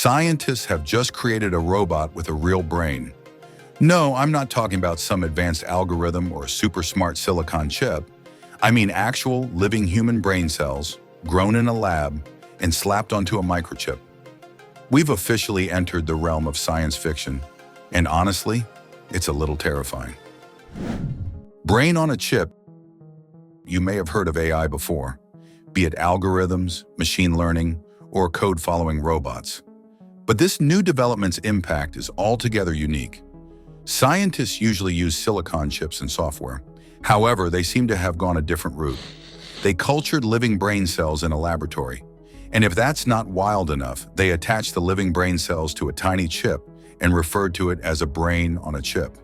Scientists have just created a robot with a real brain. No, I'm not talking about some advanced algorithm or a super smart silicon chip. I mean actual living human brain cells, grown in a lab, and slapped onto a microchip. We've officially entered the realm of science fiction, and honestly, it's a little terrifying. Brain on a chip. You may have heard of AI before, be it algorithms, machine learning, or code-following robots. But this new development's impact is altogether unique. Scientists usually use silicon chips and software. However, they seem to have gone a different route. They cultured living brain cells in a laboratory. And if that's not wild enough, they attached the living brain cells to a tiny chip and referred to it as a brain on a chip.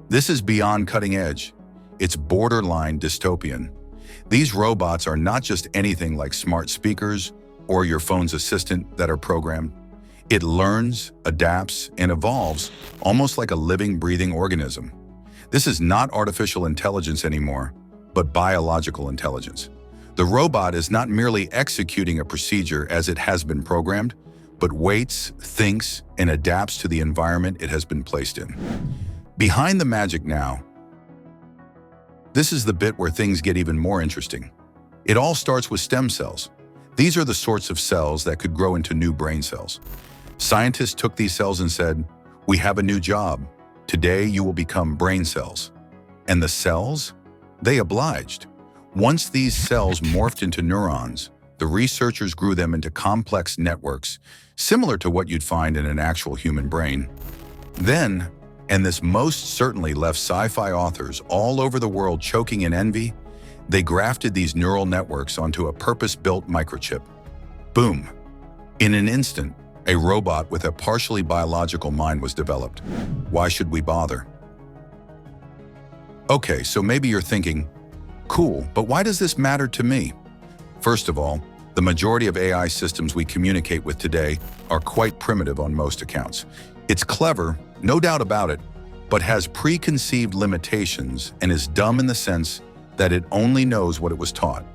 This is beyond cutting edge. It's borderline dystopian. These robots are not just anything like smart speakers or your phone's assistant that are programmed. It learns, adapts, and evolves almost like a living, breathing organism. This is not artificial intelligence anymore, but biological intelligence. The robot is not merely executing a procedure as it has been programmed, but waits, thinks, and adapts to the environment it has been placed in. Behind the magic now, this is the bit where things get even more interesting. It all starts with stem cells. These are the sorts of cells that could grow into new brain cells. Scientists took these cells and said, "We have a new job. Today you will become brain cells." And the cells? They obliged. Once these cells morphed into neurons, the researchers grew them into complex networks, similar to what you'd find in an actual human brain. Then, and this most certainly left sci-fi authors all over the world choking in envy, they grafted these neural networks onto a purpose-built microchip. Boom! In an instant, a robot with a partially biological mind was developed. Why should we bother? Okay, so maybe you're thinking, cool, but why does this matter to me? First of all, the majority of AI systems we communicate with today are quite primitive on most accounts. It's clever, no doubt about it, but has preconceived limitations and is dumb in the sense that it only knows what it was taught.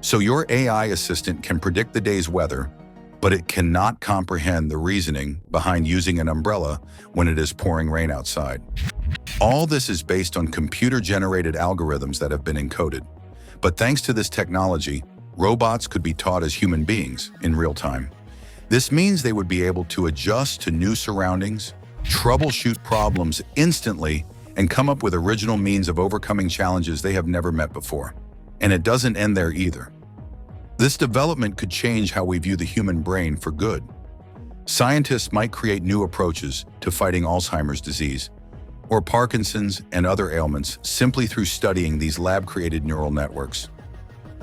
So your AI assistant can predict the day's weather, but it cannot comprehend the reasoning behind using an umbrella when it is pouring rain outside. All this is based on computer-generated algorithms that have been encoded. But thanks to this technology, robots could be taught as human beings in real time. This means they would be able to adjust to new surroundings, troubleshoot problems instantly, and come up with original means of overcoming challenges they have never met before. And it doesn't end there either. This development could change how we view the human brain for good. Scientists might create new approaches to fighting Alzheimer's disease or Parkinson's and other ailments simply through studying these lab-created neural networks.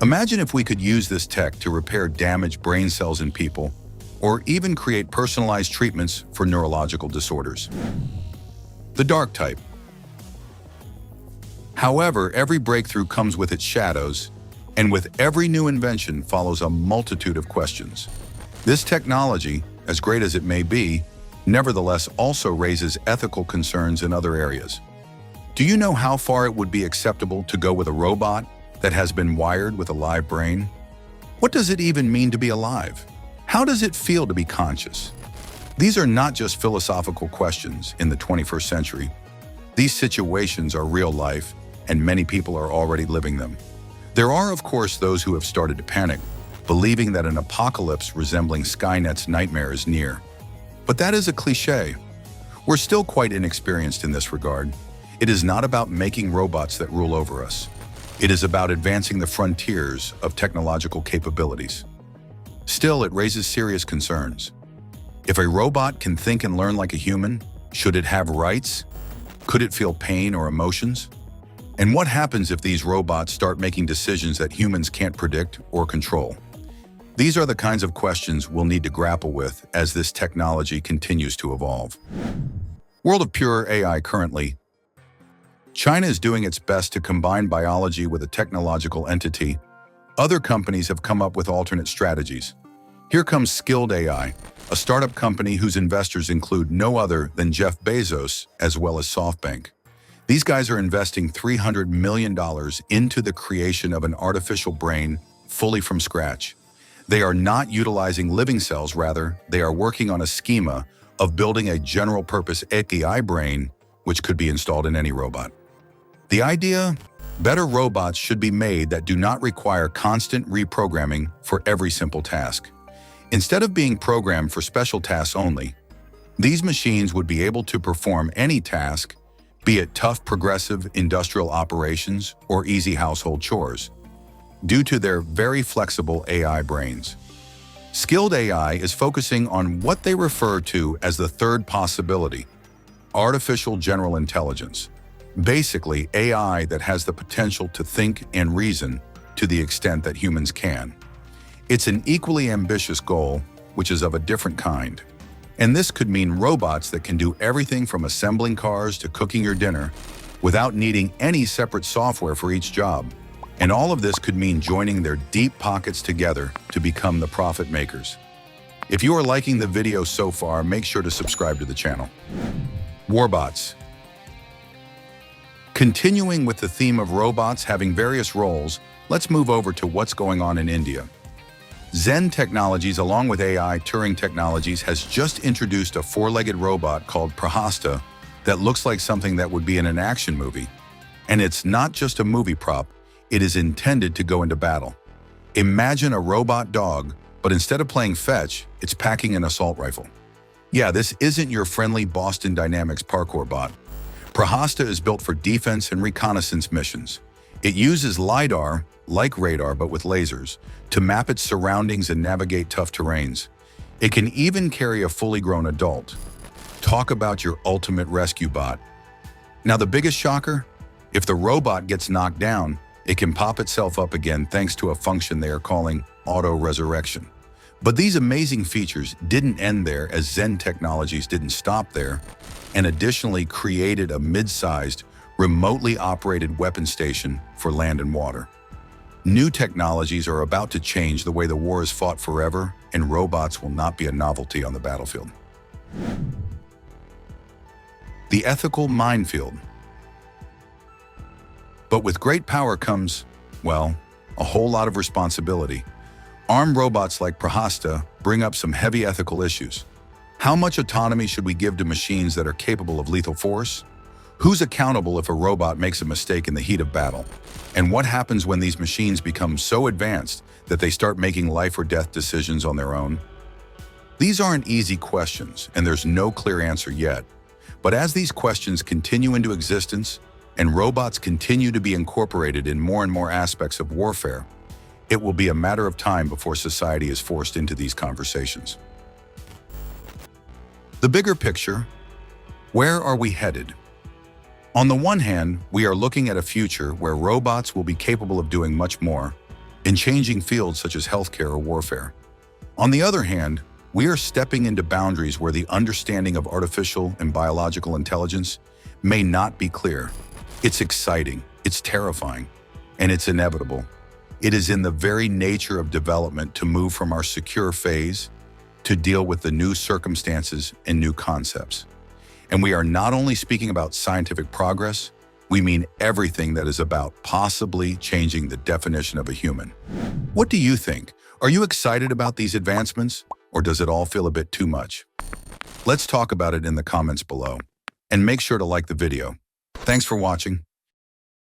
Imagine if we could use this tech to repair damaged brain cells in people or even create personalized treatments for neurological disorders. The dark type. However, every breakthrough comes with its shadows, and with every new invention follows a multitude of questions. This technology, as great as it may be, nevertheless also raises ethical concerns in other areas. Do you know how far it would be acceptable to go with a robot that has been wired with a live brain? What does it even mean to be alive? How does it feel to be conscious? These are not just philosophical questions in the 21st century. These situations are real life, and many people are already living them. There are, of course, those who have started to panic, believing that an apocalypse resembling Skynet's nightmare is near. But that is a cliché. We're still quite inexperienced in this regard. It is not about making robots that rule over us. It is about advancing the frontiers of technological capabilities. Still, it raises serious concerns. If a robot can think and learn like a human, should it have rights? Could it feel pain or emotions? And what happens if these robots start making decisions that humans can't predict or control? These are the kinds of questions we'll need to grapple with as this technology continues to evolve. World of pure AI currently. China is doing its best to combine biology with a technological entity. Other companies have come up with alternate strategies. Here comes Skilled AI, a startup company whose investors include no other than Jeff Bezos as well as SoftBank. These guys are investing $300 million into the creation of an artificial brain fully from scratch. They are not utilizing living cells, rather, they are working on a schema of building a general-purpose AI brain, which could be installed in any robot. The idea? Better robots should be made that do not require constant reprogramming for every simple task. Instead of being programmed for special tasks only, these machines would be able to perform any task, be it tough, progressive industrial operations or easy household chores, due to their very flexible AI brains. Skilled AI is focusing on what they refer to as the third possibility, artificial general intelligence. Basically, AI that has the potential to think and reason to the extent that humans can. It's an equally ambitious goal, which is of a different kind. And this could mean robots that can do everything from assembling cars to cooking your dinner without needing any separate software for each job. And all of this could mean joining their deep pockets together to become the profit makers. If you are liking the video so far, make sure to subscribe to the channel. Warbots. Continuing with the theme of robots having various roles, let's move over to what's going on in India. Zen Technologies, along with AI Turing Technologies, has just introduced a four-legged robot called Prahasta that looks like something that would be in an action movie. And it's not just a movie prop, it is intended to go into battle. Imagine a robot dog, but instead of playing fetch, it's packing an assault rifle. Yeah, this isn't your friendly Boston Dynamics parkour bot. Prahasta is built for defense and reconnaissance missions. It uses LiDAR, like radar but with lasers, to map its surroundings and navigate tough terrains. It can even carry a fully grown adult. Talk about your ultimate rescue bot. Now the biggest shocker? If the robot gets knocked down, it can pop itself up again thanks to a function they are calling auto-resurrection. But these amazing features didn't end there, as Zen Technologies didn't stop there, and additionally created a mid-sized, remotely operated weapon station for land and water. New technologies are about to change the way the war is fought forever, and robots will not be a novelty on the battlefield. The ethical minefield. But with great power comes, well, a whole lot of responsibility. Armed robots like Prahasta bring up some heavy ethical issues. How much autonomy should we give to machines that are capable of lethal force? Who's accountable if a robot makes a mistake in the heat of battle? And what happens when these machines become so advanced that they start making life or death decisions on their own? These aren't easy questions, and there's no clear answer yet. But as these questions continue into existence, and robots continue to be incorporated in more and more aspects of warfare, it will be a matter of time before society is forced into these conversations. The bigger picture: where are we headed? On the one hand, we are looking at a future where robots will be capable of doing much more in changing fields such as healthcare or warfare. On the other hand, we are stepping into boundaries where the understanding of artificial and biological intelligence may not be clear. It's exciting, it's terrifying, and it's inevitable. It is in the very nature of development to move from our secure phase to deal with the new circumstances and new concepts. And we are not only speaking about scientific progress, we mean everything that is about possibly changing the definition of a human. What do you think? Are you excited about these advancements, or does it all feel a bit too much? Let's talk about it in the comments below. And make sure to like the video. Thanks for watching.